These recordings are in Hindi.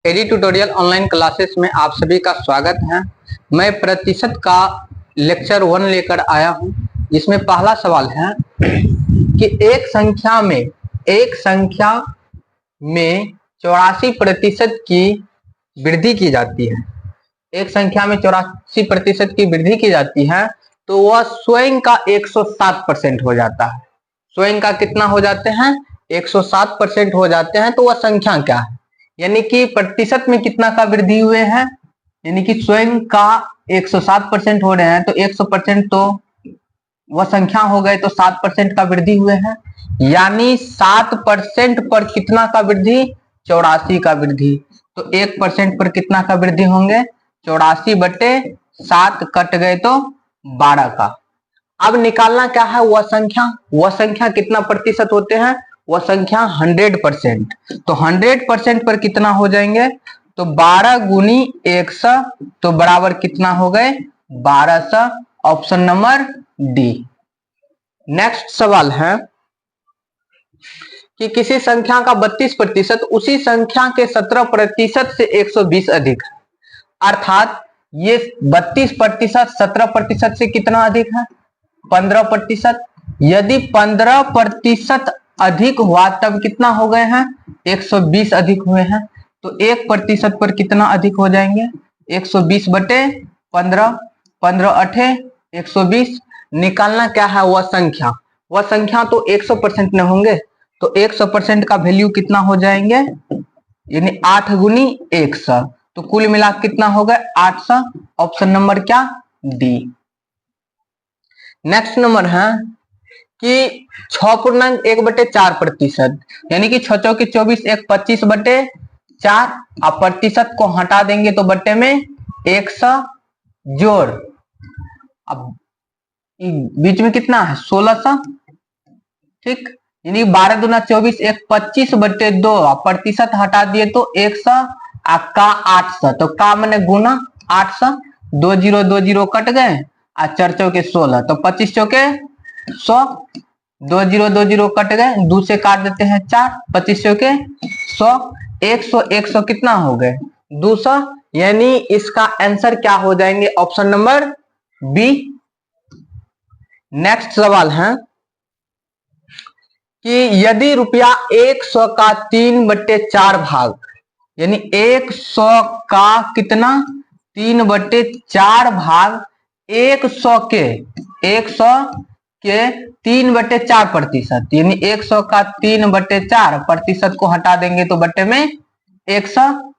एडी ट्यूटोरियल ऑनलाइन क्लासेस में आप सभी का स्वागत है। मैं प्रतिशत का लेक्चर 1 लेकर आया हूं, जिसमें पहला सवाल है कि एक संख्या में 84% की वृद्धि की जाती है। एक संख्या में 84% की वृद्धि की जाती है तो वह स्वयं का 107% हो जाता है। स्वयं का कितना हो जाते हैं? 107% हो जाते हैं। तो वह संख्या क्या है? यानी कि प्रतिशत में कितना का वृद्धि हुए हैं, यानी कि स्वयं का 107% हो रहे हैं तो 100% तो वह संख्या हो गए, तो 7% का वृद्धि हुए हैं। यानी 7% पर कितना का वृद्धि? 84 का वृद्धि। तो 1% पर कितना का वृद्धि होंगे? 84/7 कट गए तो 12 का। अब निकालना क्या है? वह संख्या कितना प्रतिशत होते हैं? वह संख्या 100%। तो 100% पर कितना हो जाएंगे? तो 12 गुनी 100 तो बराबर कितना हो गए? 1200। Option number D. नेक्स्ट सवाल है कि किसी संख्या का 32% उसी संख्या के 17% से 120 अधिक है। अर्थात ये 32% 17% से कितना अधिक है? 15%। यदि 15% अधिक हुआ तब कितना हो गए हैं? 120 अधिक हुए हैं। तो 1% पर कितना अधिक हो जाएंगे? 120/15। 15 8 120। निकालना क्या है? वह संख्या तो 100% में होंगे, तो 100% का वैल्यू कितना हो जाएंगे? यानी 8 गुनी 100। तो कुल मिला कितना हो गए? 800। ऑप्शन नंबर क्या? डी। नेक्स्ट नंबर है कि 6.1/4%, यानी कि 6 चौके 24, 1 25/4। अब प्रतिशत को हटा देंगे तो बट्टे में 100 जोड़, अब बीच में कितना है? 1600। ठीक, यानी 12 दूना 24, 1 25/2। प्रतिशत हटा दिए तो 100 का 800। तो का मैंने गुना 800। 2 0 2 0 कट गए, 4 चौके 16 तो 25 चौके 100। 2 0 2 0 कट गए, 2 से काट देते हैं 4, 25 चौके 100। 100 100 कितना हो गए? 200। यानी इसका आंसर क्या हो जाएंगे? Option number B. नेक्स्ट सवाल है कि यदि रुपया 100 का 3/4 भाग, यानी 100 का कितना? 3/4 भाग 100 के 3/4%, यानी 100 का 3/4% को हटा देंगे तो बट्टे में 100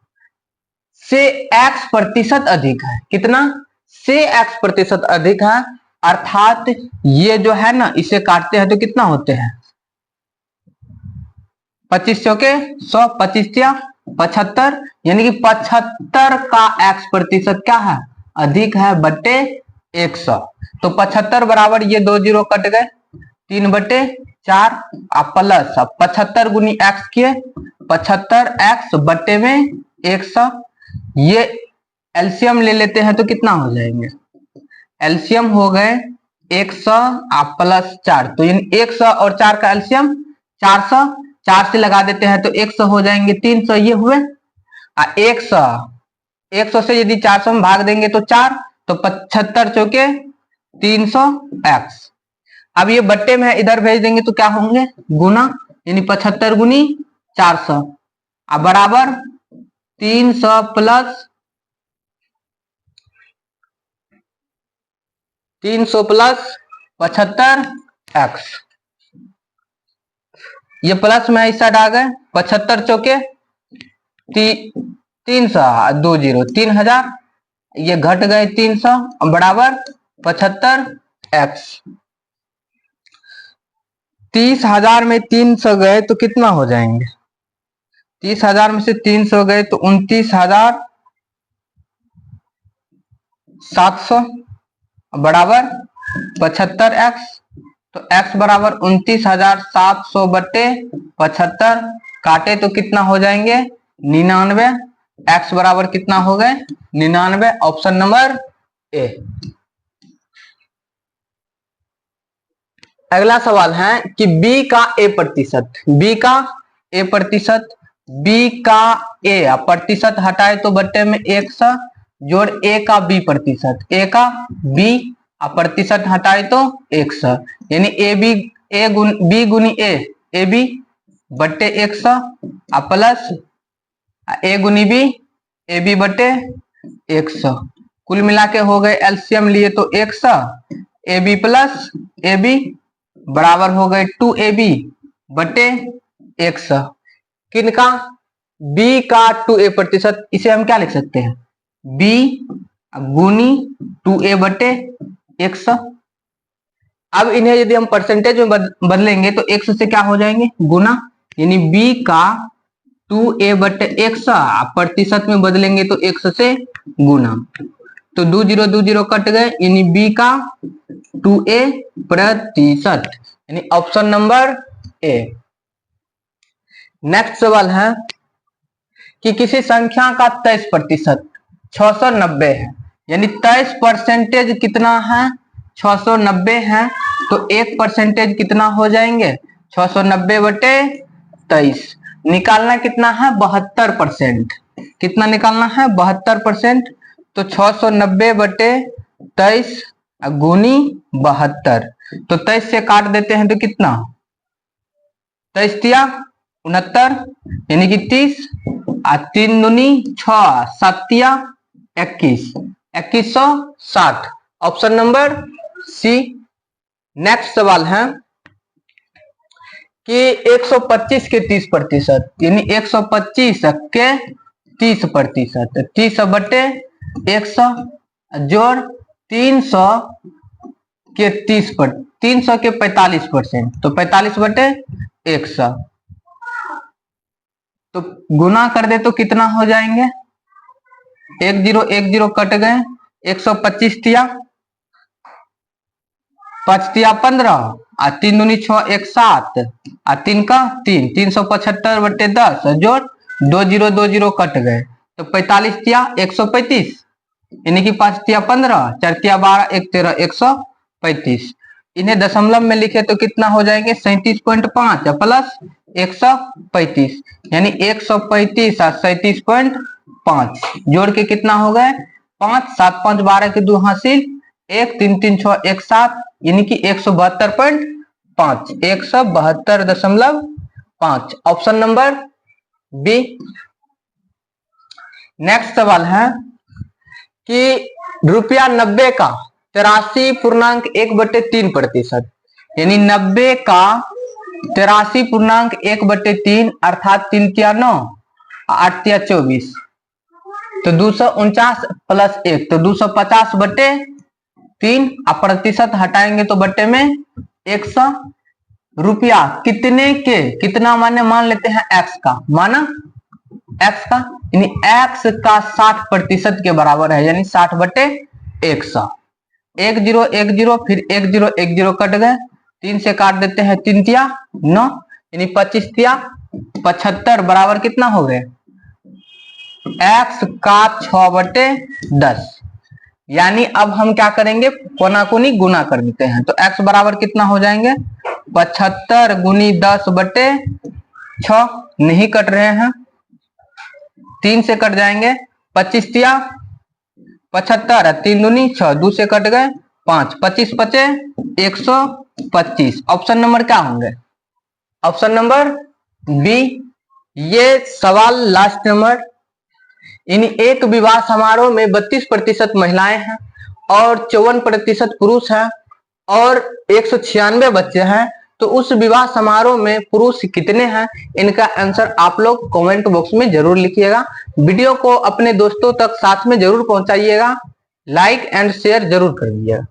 से x% अधिक है। कितना? से x% अधिक है। अर्थात ये जो है ना, इसे काटते हैं तो कितना होते हैं? 25 चौके 100, 25 75, यानी कि 75 का x% क्या है? अधिक है बट्टे 100। तो 75 बराबर ये 2 0 कट गए, 3/4 प्लस 75 गुनी x किए 75x बट्टे में 100। ये एलसीएम ले लेते हैं तो कितना हो जाएंगे? एलसीएम हो गए 100 प्लस 4, तो 100 और 4 का एलसीएम 400। 4 से लगा देते हैं तो 100 हो जाएंगे 300। ये हुए 100 से यदि 400 में भाग देंगे तो 4, तो 75 चौके 300x। अब ये बट्टे में इधर भेज देंगे तो क्या होंगे? गुना, यानी 75 गुनी 400 अब बराबर 300 प्लस 75x। ये प्लस में इस साइड आ गए, 75 चौके 300 2 0 3000, ये घट गए 300 बराबर 75x। 30,000 में 300 गए तो कितना हो जाएंगे? 30,000 में से 300 गए तो 29,700 बराबर 75x। तो x बराबर 29,700/75, काटे तो कितना हो जाएंगे? 99। x बराबर कितना हो गए? 99। Option number A. अगला सवाल है कि b का a%, बी का ए प्रतिशत हटाए तो बट्टे में 100 जोड़ ए का बी प्रतिशत, ए का बी प्रतिशत हटाए तो 100, यानी ए बी बी गुनी ए बी बट्टे 100 प्लस ए गुनी बी ए बी बट्टे 100। कुल मिला के हो गए एलसीएम लिए तो 100 A B plus A B बराबर हो गए 2ab बटे 100। किनका? b का 2a प्रतिशत, इसे हम क्या लिख सकते हैं b गुनी 2a बटे 100। अब इन्हें यदि हम परसेंटेज में बदलेंगे तो 100 से क्या हो जाएंगे गुना, यानी b का 2a बटे 100 प्रतिशत में बदलेंगे तो 100 से गुना, तो 2 0 कट गए, यानी b का 2a प्रतिशत, यानी ऑप्शन नंबर ए। नेक्स्ट सवाल है कि किसी संख्या का 23% 690 है, यानी 23% कितना है 690 है, तो 1% कितना हो जाएंगे 690 बटे 23। निकालना कितना है 72%, कितना निकालना है 72%, तो 690 बटे 23 गुनी 72, तो 23 से काट देते हैं तो कितना 23 तिया 69, यानी कि 30 3 दूनी 6 7 तिया 21 2160, ऑप्शन नंबर सी। नेक्स्ट सवाल है कि 125 के 30%, यानी 125 के 30%, 30 बटे 100 जोड़ 300 के 300 के 45%, तो 45 बटे 100, तो गुना कर दे तो कितना हो जाएंगे 1 0 कट गए, 125 तिया 5 तिया 15 3 दूनी 6 1 7 3 का 3 375 बटे 10 जोड़ 2 0 कट गए, तो 45 तिया 135, यानी कि 5 तिया 15 4 तिया 12 1 13 135। इन्हें दशमलव में लिखे तो कितना हो जाएंगे 37.5 प्लस 135, यानी 135 और 37.5 जोड़ के कितना हो गए 5 7 5 12 के 2 हासिल 1 3 3 6 1 7, यानी कि 172.5 172.5, ऑप्शन नंबर बी। नेक्स्ट सवाल है कि रुपया 90 का 83.1/3%, यानी 90 का 83.1/3 अर्थात 3 तिया 9 8 तिया 24, तो 249 प्लस 1 तो 250 बटे 3 प्रतिशत हटाएंगे तो बट्टे में 100। रुपया कितने के, कितना माने मान लेते हैं x का, माना x का, यानी x का 60% के बराबर है, यानी 60 बटे 100। 1 0 फिर 1 0 कट गए, 3 से काट देते हैं 3 तिया 9, यानी 25 तिया 75 बराबर कितना हो गए x का 6 बटे 10, यानी अब हम क्या करेंगे कोना कोनी गुना कर देते हैं, तो x बराबर कितना हो जाएंगे 75 गुनी 10 बटे 6, नहीं कट रहे हैं 3 से कट जाएंगे, 25 तिया 75 3 दूनी 6 2 से कट गए 5 25 बचे 125, ऑप्शन नंबर क्या होंगे ऑप्शन नंबर बी। ये सवाल लास्ट नंबर, इन एक विवाह समारोह में 32% महिलाएं हैं और 54% पुरुष हैं और 196 बच्चे हैं, तो उस विवाह समारोह में पुरुष कितने हैं, इनका आंसर आप लोग कमेंट बॉक्स में जरूर लिखिएगा। वीडियो को अपने दोस्तों तक साथ में जरूर पहुंचाइएगा, लाइक एंड शेयर जरूर कर दीजिएगा।